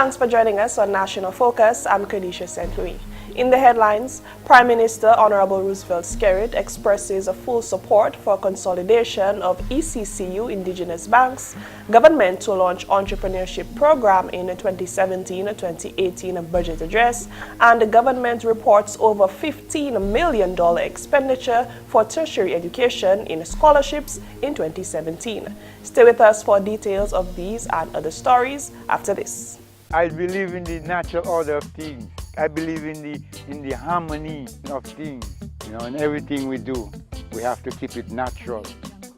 Thanks for joining us on National Focus. I'm Kerdisha St. In the headlines, Prime Minister Honorable Roosevelt Skerrit expresses a full support for consolidation of ECCU indigenous banks, government to launch entrepreneurship program in the 2017-2018 budget address, and the government reports over $15 million expenditure for tertiary education in scholarships in 2017. Stay with us for details of these and other stories after this. I believe in the natural order of things. I believe in the harmony of things. In everything we do, we have to keep it natural.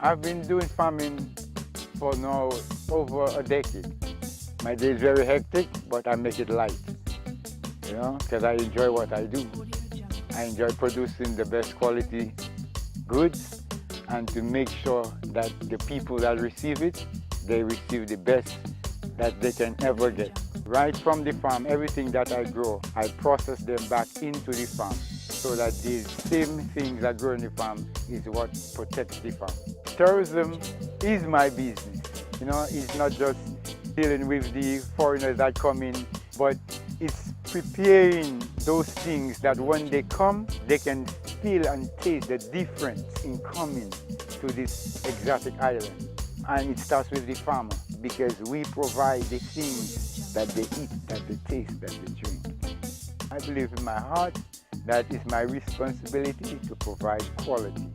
I've been doing farming for now over a decade. My day is very hectic, but I make it light. Because I enjoy what I do. I enjoy producing the best quality goods and to make sure that the people that receive it, they receive the best that they can ever get. Right from the farm, everything that I grow, I process them back into the farm so that the same things that grow in the farm is what protects the farm. Tourism is my business. It's not just dealing with the foreigners that come in, but it's preparing those things that when they come, they can feel and taste the difference in coming to this exotic island. And it starts with the farmer, because we provide the things that they eat, that they taste, that they drink. I believe in my heart that it's my responsibility to provide quality.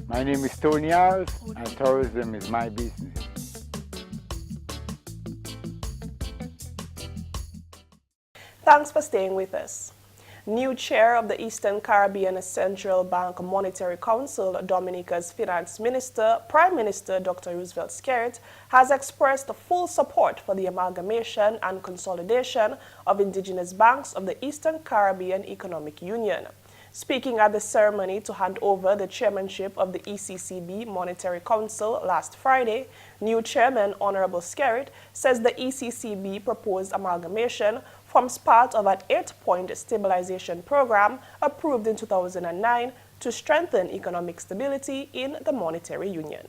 My name is Tony Alves, and tourism is my business. Thanks for staying with us. New chair of the Eastern Caribbean Central Bank Monetary Council, Dominica's Finance Minister, Prime Minister Dr. Roosevelt Skerrit, has expressed full support for the amalgamation and consolidation of indigenous banks of the Eastern Caribbean Economic Union. Speaking at the ceremony to hand over the chairmanship of the ECCB Monetary Council last Friday, new chairman Honorable Skerrit says the ECCB proposed amalgamation forms part of an 8-point stabilization program approved in 2009 to strengthen economic stability in the monetary union.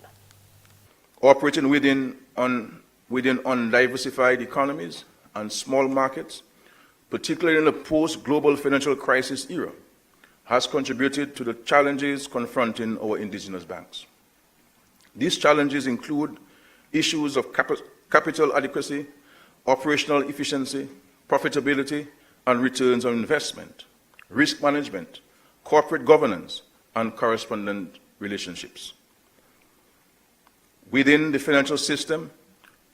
Operating within undiversified economies and small markets, particularly in the post-global financial crisis era, has contributed to the challenges confronting our indigenous banks. These challenges include issues of capital adequacy, operational efficiency, profitability and returns on investment, risk management, corporate governance, and correspondent relationships. Within the financial system,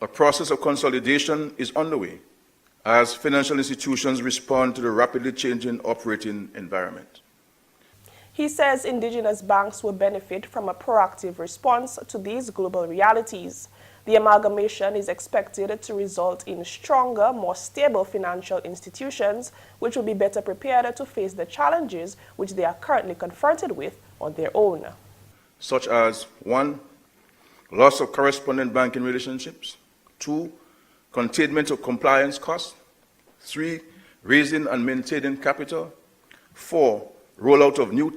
a process of consolidation is underway as financial institutions respond to the rapidly changing operating environment. He says indigenous banks will benefit from a proactive response to these global realities. The amalgamation is expected to result in stronger, more stable financial institutions, which will be better prepared to face the challenges which they are currently confronted with on their own. Such as 1, loss of correspondent banking relationships, 2, containment of compliance costs, 3, raising and maintaining capital, 4, rollout of new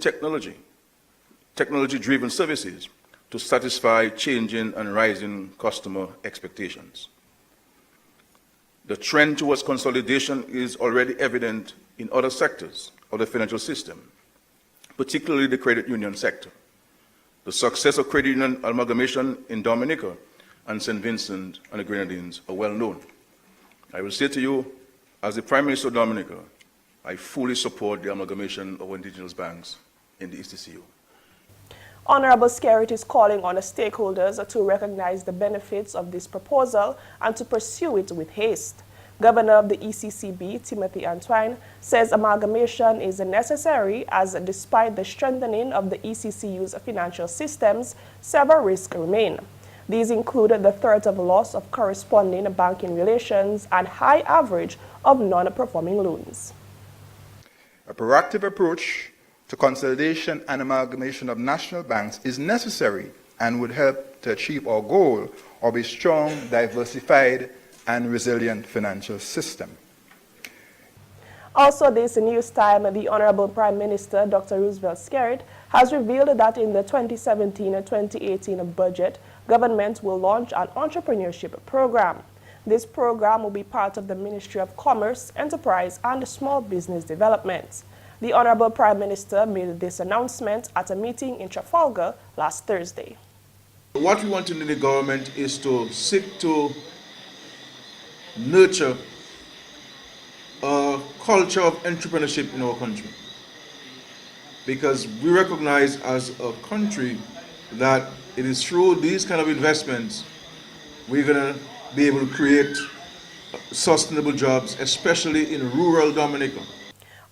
technology-driven services to satisfy changing and rising customer expectations. The trend towards consolidation is already evident in other sectors of the financial system, particularly the credit union sector. The success of credit union amalgamation in Dominica and St. Vincent and the Grenadines are well known. I will say to you, as the Prime Minister of Dominica, I fully support the amalgamation of indigenous banks in the ECCU. Honorable Skerrit is calling on the stakeholders to recognize the benefits of this proposal and to pursue it with haste. Governor of the ECCB, Timothy Antoine, says amalgamation is necessary as despite the strengthening of the ECCU's financial systems, several risks remain. These include the threat of loss of corresponding banking relations and high average of non-performing loans. A proactive approach to consolidation and amalgamation of national banks is necessary and would help to achieve our goal of a strong, diversified, and resilient financial system. Also this news time, the Honorable Prime Minister, Dr. Roosevelt Skerrit, has revealed that in the 2017-2018 budget, government will launch an entrepreneurship program. This program will be part of the Ministry of Commerce, Enterprise and Small Business Development. The Honorable Prime Minister made this announcement at a meeting in Trafalgar last Thursday. What we want in the government is to seek to nurture a culture of entrepreneurship in our country, because we recognize as a country that it is through these kind of investments we're going to be able to create sustainable jobs, especially in rural Dominica.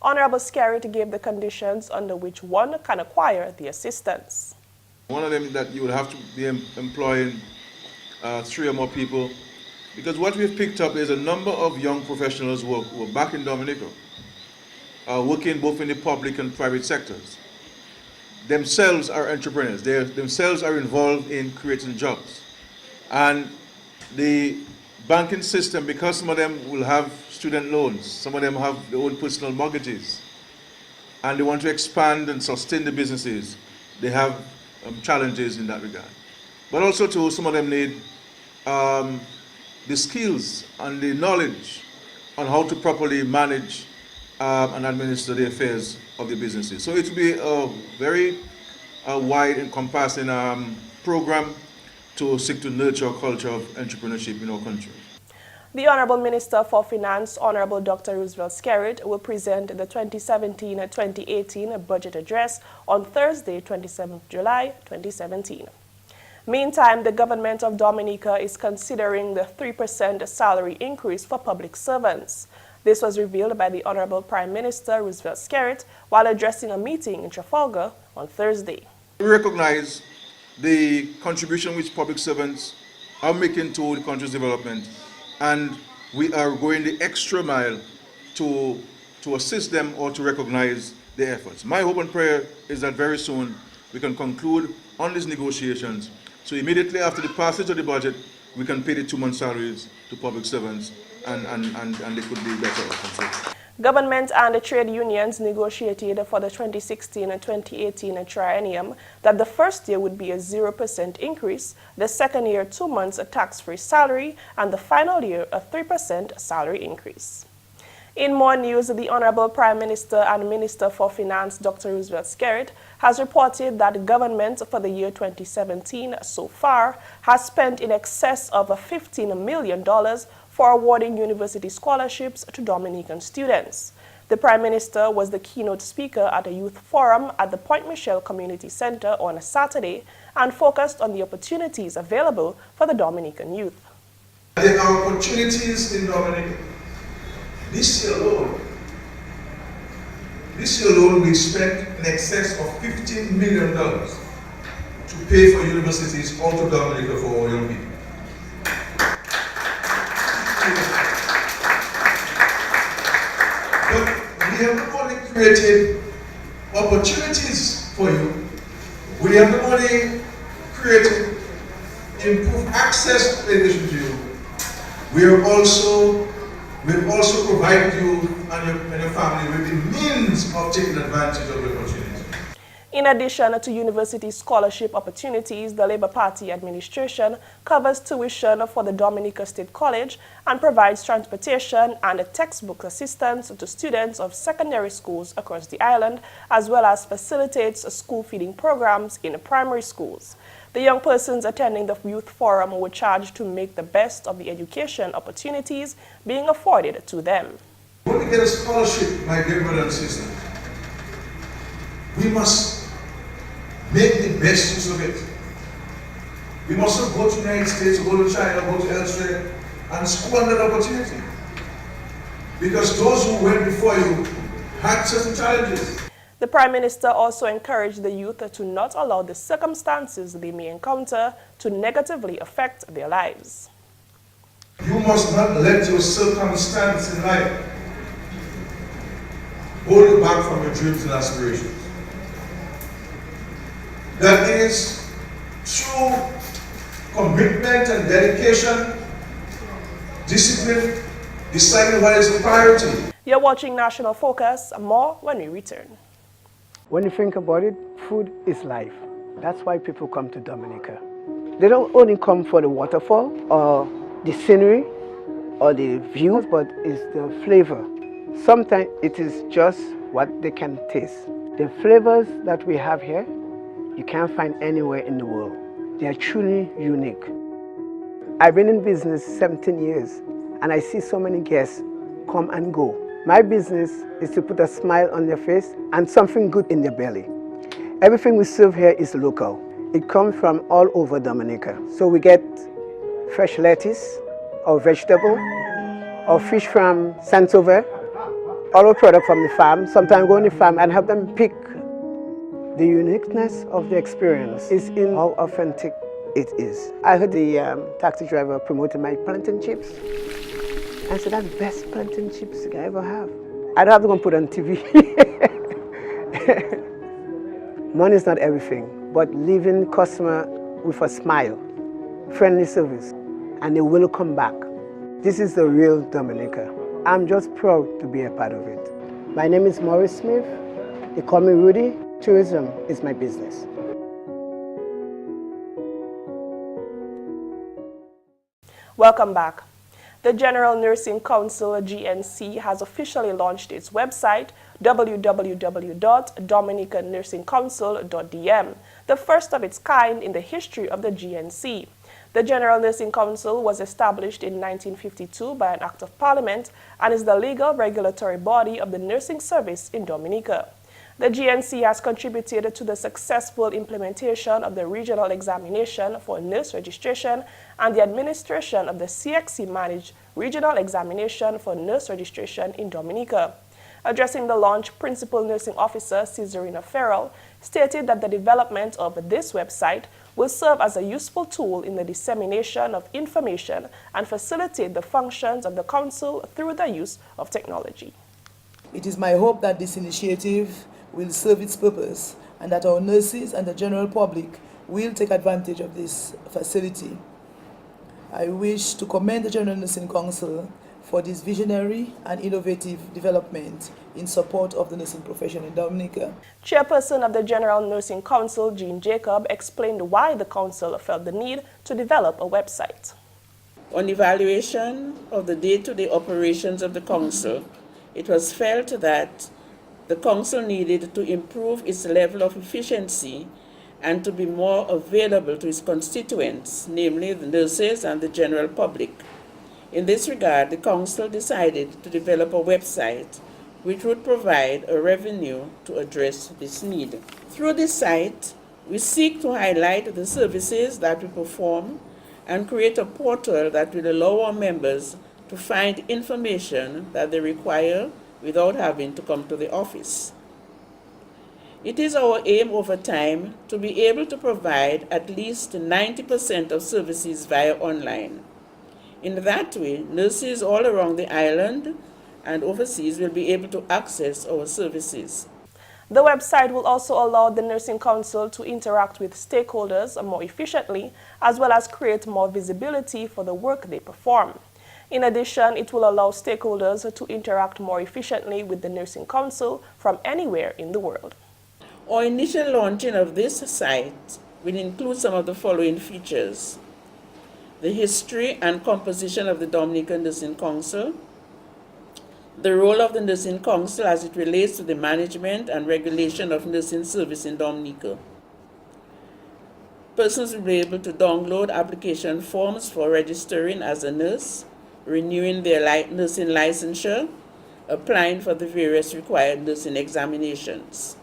Honorable Skerrit gave the conditions under which one can acquire the assistance. One of them that you would have to be employing 3 or more people, because what we've picked up is a number of young professionals who are back in Dominica, working both in the public and private sectors. Themselves are entrepreneurs. They themselves are involved in creating jobs. And the banking system, because some of them will have student loans, some of them have their own personal mortgages, and they want to expand and sustain the businesses, they have challenges in that regard. But also too, some of them need the skills and the knowledge on how to properly manage and administer the affairs of the businesses. So it will be a very wide encompassing program to seek to nurture a culture of entrepreneurship in our country. The Honorable Minister for Finance, Honorable Dr. Roosevelt Skerrit, will present the 2017-2018 budget address on Thursday, 27th July 2017. Meantime, the government of Dominica is considering the 3% salary increase for public servants. This was revealed by the Honorable Prime Minister Roosevelt Skerrit while addressing a meeting in Trafalgar on Thursday. We recognize the contribution which public servants are making to the country's development, and we are going the extra mile to assist them or to recognize their efforts. My hope and prayer is that very soon we can conclude on these negotiations, so immediately after the passage of the budget we can pay the 2-month salaries to public servants, and they could be better off. Government and the trade unions negotiated for the 2016 and 2018 triennium that the first year would be a 0% increase, the second year 2 months a tax-free salary, and the final year a 3% salary increase. In more news, the Honorable Prime Minister and Minister for Finance, Dr. Roosevelt Skerrit, has reported that the government for the year 2017 so far has spent in excess of $15 million for awarding university scholarships to Dominican students. The Prime Minister was the keynote speaker at a youth forum at the Point Michelle Community Center on a Saturday and focused on the opportunities available for the Dominican youth. There are opportunities in Dominica. This year alone we spent in excess of $15 million to pay for universities out of Dominica for our young people. But we have not only created opportunities for you, we have not only created improved access to education to you, we have also provided you and your family with the means of taking advantage of the opportunity. In addition to university scholarship opportunities, the Labour Party administration covers tuition for the Dominica State College and provides transportation and textbook assistance to students of secondary schools across the island, as well as facilitates school feeding programs in primary schools. The young persons attending the youth forum were charged to make the best of the education opportunities being afforded to them. When we get a scholarship, my dear brother and sister, we must make the best use of it. We mustn't go to the United States, go to China, go to elsewhere and squander the opportunity. Because those who went before you had certain challenges. The Prime Minister also encouraged the youth to not allow the circumstances they may encounter to negatively affect their lives. You must not let your circumstance in life hold you back from your dreams and aspirations. That is through commitment and dedication, discipline, deciding what is a priority. You're watching National Focus. More when we return. When you think about it, food is life. That's why people come to Dominica. They don't only come for the waterfall or the scenery, or the views, but it's the flavor. Sometimes it is just what they can taste. The flavors that we have here, you can't find anywhere in the world. They are truly unique. I've been in business 17 years, and I see so many guests come and go. My business is to put a smile on their face and something good in their belly. Everything we serve here is local. It comes from all over Dominica. So we get fresh lettuce, or vegetable, or fish from Saint-Sauveur, all our product from the farm. Sometimes go on the farm and help them pick. The uniqueness of the experience is in how authentic it is. I heard the taxi driver promoting my plantain chips. I said, that's the best plantain chips I ever have. I don't have to go and put it on TV. Money is not everything, but leaving customer with a smile, friendly service, and they will come back. This is the real Dominica. I'm just proud to be a part of it. My name is Maurice Smith. They call me Rudy. Tourism is my business. Welcome back. The General Nursing Council, GNC, has officially launched its website, www.dominicannursingcouncil.dm, the first of its kind in the history of the GNC. The General Nursing Council was established in 1952 by an Act of Parliament and is the legal regulatory body of the nursing service in Dominica. The GNC has contributed to the successful implementation of the regional examination for nurse registration and the administration of the CXC-managed regional examination for nurse registration in Dominica. Addressing the launch, Principal Nursing Officer Cesarina Farrell stated that the development of this website will serve as a useful tool in the dissemination of information and facilitate the functions of the Council through the use of technology. It is my hope that this initiative will serve its purpose and that our nurses and the general public will take advantage of this facility. I wish to commend the General Nursing Council for this visionary and innovative development in support of the nursing profession in Dominica. Chairperson of the General Nursing Council, Jean Jacob, explained why the Council felt the need to develop a website. On evaluation of the day-to-day operations of the Council, it was felt that the Council needed to improve its level of efficiency and to be more available to its constituents, namely the nurses and the general public. In this regard, the Council decided to develop a website which would provide a revenue to address this need. Through this site, we seek to highlight the services that we perform and create a portal that will allow our members to find information that they require without having to come to the office. It is our aim over time to be able to provide at least 90% of services via online. In that way, nurses all around the island and overseas will be able to access our services. The website will also allow the Nursing Council to interact with stakeholders more efficiently, as well as create more visibility for the work they perform. In addition, it will allow stakeholders to interact more efficiently with the Nursing Council from anywhere in the world. Our initial launching of this site will include some of the following features: the history and composition of the Dominican Nursing Council, the role of the Nursing Council as it relates to the management and regulation of nursing service in Dominica. Persons will be able to download application forms for registering as a nurse, renewing their nursing licensure, applying for the various required nursing examinations.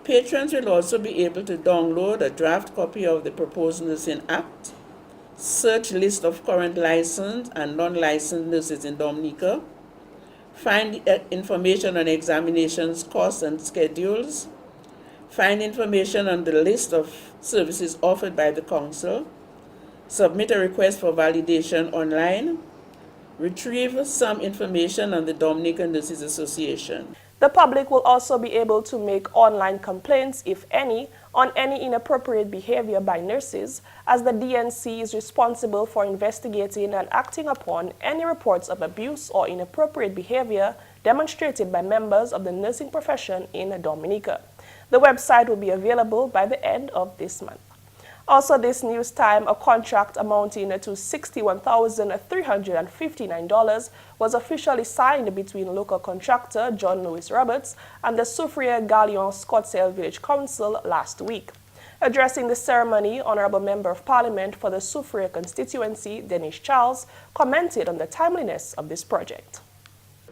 Patrons will also be able to download a draft copy of the proposed Nursing Act, search list of current licensed and non-licensed nurses in Dominica, find information on examinations, costs and schedules, find information on the list of services offered by the Council, submit a request for validation online, retrieve some information on the Dominican Nurses Association. The public will also be able to make online complaints, if any, on any inappropriate behavior by nurses, as the DNC is responsible for investigating and acting upon any reports of abuse or inappropriate behavior demonstrated by members of the nursing profession in Dominica. The website will be available by the end of this month. Also this news time, a contract amounting to $61,359 was officially signed between local contractor John Lewis Roberts and the Soufriere Gallion Scottsdale Village Council last week. Addressing the ceremony, Honorable Member of Parliament for the Soufriere constituency, Dennis Charles, commented on the timeliness of this project.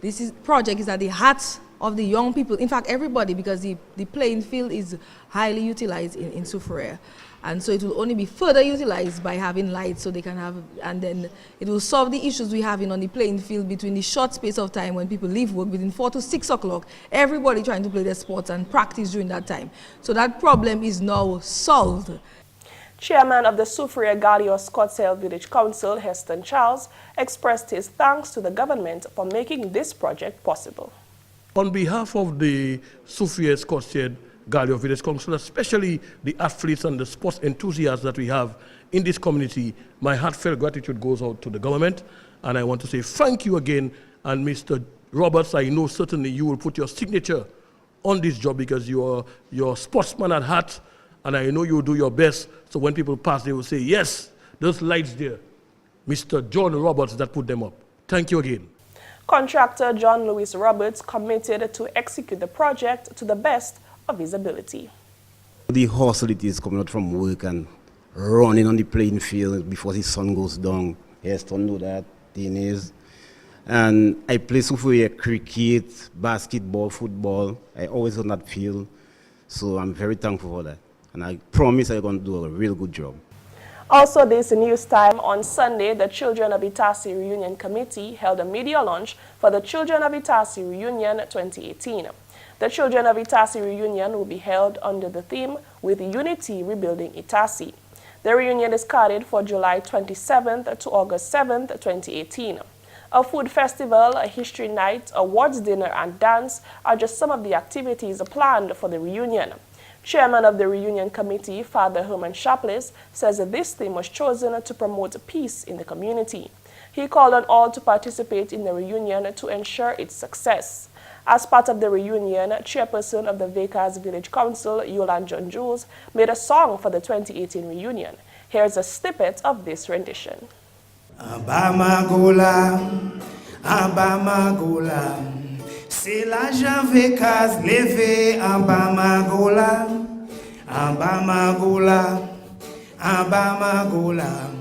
This project is at the heart of the young people, in fact everybody, because the playing field is highly utilized in Soufriere. And so it will only be further utilized by having lights so they can have, and then it will solve the issues we have on the playing field between the short space of time when people leave work within 4 to 6 o'clock, everybody trying to play their sports and practice during that time. So that problem is now solved. Chairman of the Soufriere Gallion Scottsdale Village Council, Heston Charles, expressed his thanks to the government for making this project possible. On behalf of the Soufriere Scottsdale Gallion Village Council, especially the athletes and the sports enthusiasts that we have in this community, my heartfelt gratitude goes out to the government, and I want to say thank you again. And Mr. Roberts, I know certainly you will put your signature on this job because you're a sportsman at heart, and I know you'll do your best, so when people pass, they will say, yes, those lights there, Mr. John Roberts that put them up. Thank you again. Contractor John Lewis Roberts committed to execute the project to the best of his ability. The hustle it is coming out from work and running on the playing field before the sun goes down. Yes, don't know that thing is. And I play Soufriere cricket, basketball, football. I always on that field. So I'm very thankful for that. And I promise I'm going to do a real good job. Also this news time, on Sunday, the Children of Itassi Reunion Committee held a media launch for the Children of Itassi Reunion 2018. The Children of Itassi Reunion will be held under the theme with Unity Rebuilding Itassi. The reunion is scheduled for July 27th to August 7th, 2018. A food festival, a history night, awards dinner and dance are just some of the activities planned for the reunion. Chairman of the reunion committee, Father Herman Shaplis, says that this theme was chosen to promote peace in the community. He called on all to participate in the reunion to ensure its success. As part of the reunion, chairperson of the Vekas Village Council, Yolan John Jules, made a song for the 2018 reunion. Here's a snippet of this rendition. Abamagola, Abamagola, c'est la Jean Vekas levé, Abamagola, Abamagola, Abamagola.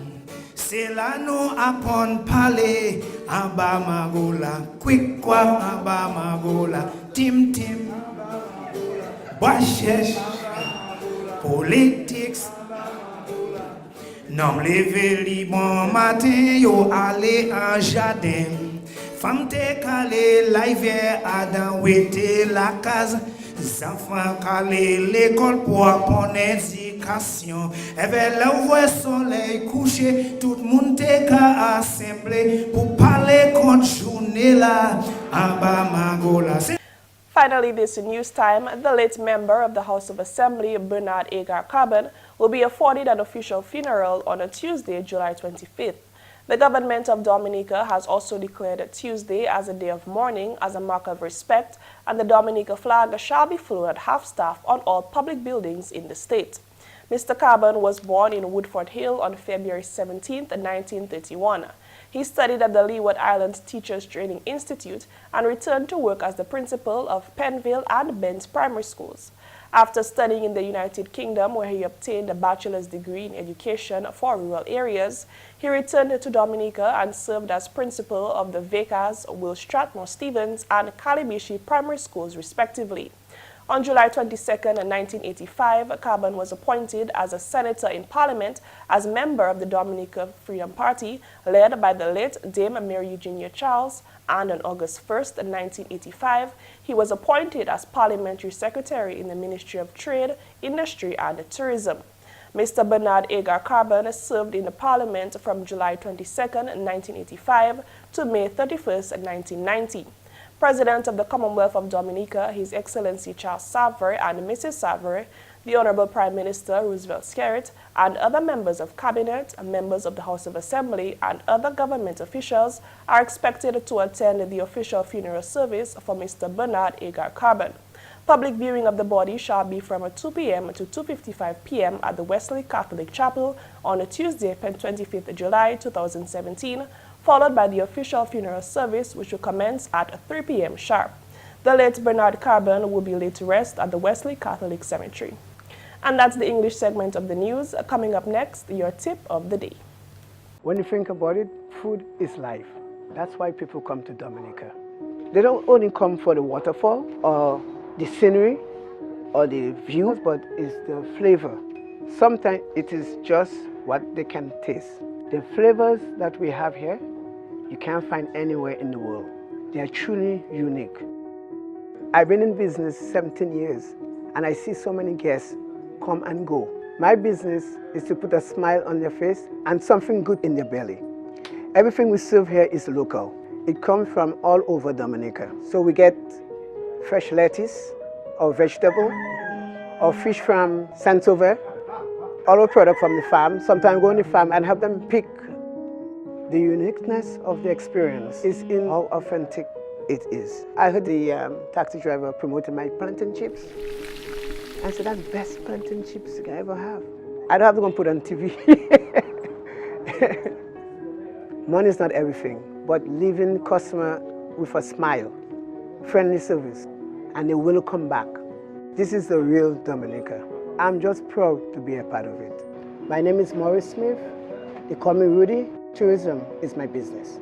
C'est là nous appon parler, Abamagola, quick quoi, Abamagola, tim tim, Bachesh, politics. Non levé li bon matin, yo aller en jardin. Femme te calé, l'hiver a dans wete la case. Enfants calé l'école pour apprendre éducation. Et vers là où le soleil couché, tout le monde te ka assemblé pour parler contre journée là, Abamagola. Finally, this news time, the late member of the House of Assembly, Bernard Agar Carbon, will be afforded an official funeral on a Tuesday, July 25th. The government of Dominica has also declared Tuesday as a day of mourning as a mark of respect, and the Dominica flag shall be flown at half-staff on all public buildings in the state. Mr. Carbon was born in Woodford Hill on February 17, 1931. He studied at the Leeward Islands Teachers Training Institute and returned to work as the principal of Penville and Bent primary schools. After studying in the United Kingdom, where he obtained a bachelor's degree in education for rural areas, he returned to Dominica and served as principal of the Vekas, Will Strathmore Stevens, and Kalibishi primary schools, respectively. On July 22, 1985, Carbon was appointed as a senator in Parliament as member of the Dominica Freedom Party, led by the late Dame Mary Eugenia Charles, and on August 1, 1985, he was appointed as Parliamentary Secretary in the Ministry of Trade, Industry and Tourism. Mr. Bernard Agar Carbon served in the Parliament from July 22, 1985 to May 31, 1990. President of the Commonwealth of Dominica, His Excellency Charles Savoy and Mrs. Savoy, the Honorable Prime Minister Roosevelt Skerrit, and other members of Cabinet, members of the House of Assembly, and other government officials are expected to attend the official funeral service for Mr. Bernard Agar Carbon. Public viewing of the body shall be from 2 p.m. to 2:55 p.m. at the Wesley Catholic Chapel on a Tuesday, 25th July 2017, followed by the official funeral service, which will commence at 3 p.m. sharp. The late Bernard Carbon will be laid to rest at the Wesley Catholic Cemetery. And that's the English segment of the news. Coming up next, your tip of the day. When you think about it, food is life. That's why people come to Dominica. They don't only come for the waterfall or the scenery or the views, but it's the flavor. Sometimes it is just what they can taste. The flavors that we have here, you can't find anywhere in the world. They are truly unique. I've been in business 17 years, and I see so many guests come and go. My business is to put a smile on their face and something good in their belly. Everything we serve here is local. It comes from all over Dominica. So we get fresh lettuce or vegetable or fish from Saint-Sauveur, all our product from the farm. Sometimes go on the farm and have them pick. The uniqueness of the experience is in how authentic it is. I heard the taxi driver promoting my plantain chips. I said, that's the best plantain chips I ever have. I don't have to go and put on TV. Money is not everything, but leaving customer with a smile, friendly service, and they will come back. This is the real Dominica. I'm just proud to be a part of it. My name is Maurice Smith. They call me Rudy. Tourism is my business.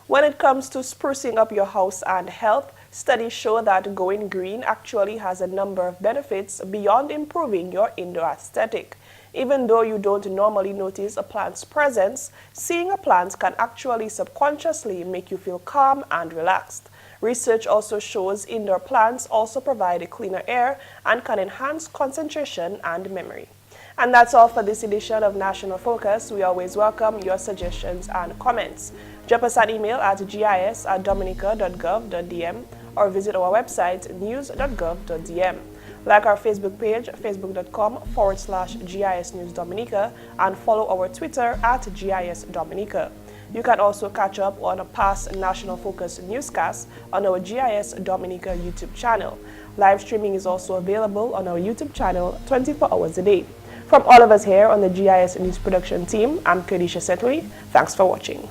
When it comes to sprucing up your house and health, studies show that going green actually has a number of benefits beyond improving your indoor aesthetic. Even though you don't normally notice a plant's presence, seeing a plant can actually subconsciously make you feel calm and relaxed. Research also shows indoor plants also provide a cleaner air and can enhance concentration and memory. And that's all for this edition of National Focus. We always welcome your suggestions and comments. Drop us an email at gis@dominica.gov.dm or visit our website news.gov.dm. Like our Facebook page, facebook.com/GIS News Dominica, and follow our Twitter at GIS Dominica. You can also catch up on a past National Focus newscast on our GIS Dominica YouTube channel. Live streaming is also available on our YouTube channel 24 hours a day. From all of us here on the GIS News production team, I'm Kerdisha St. Thanks for watching.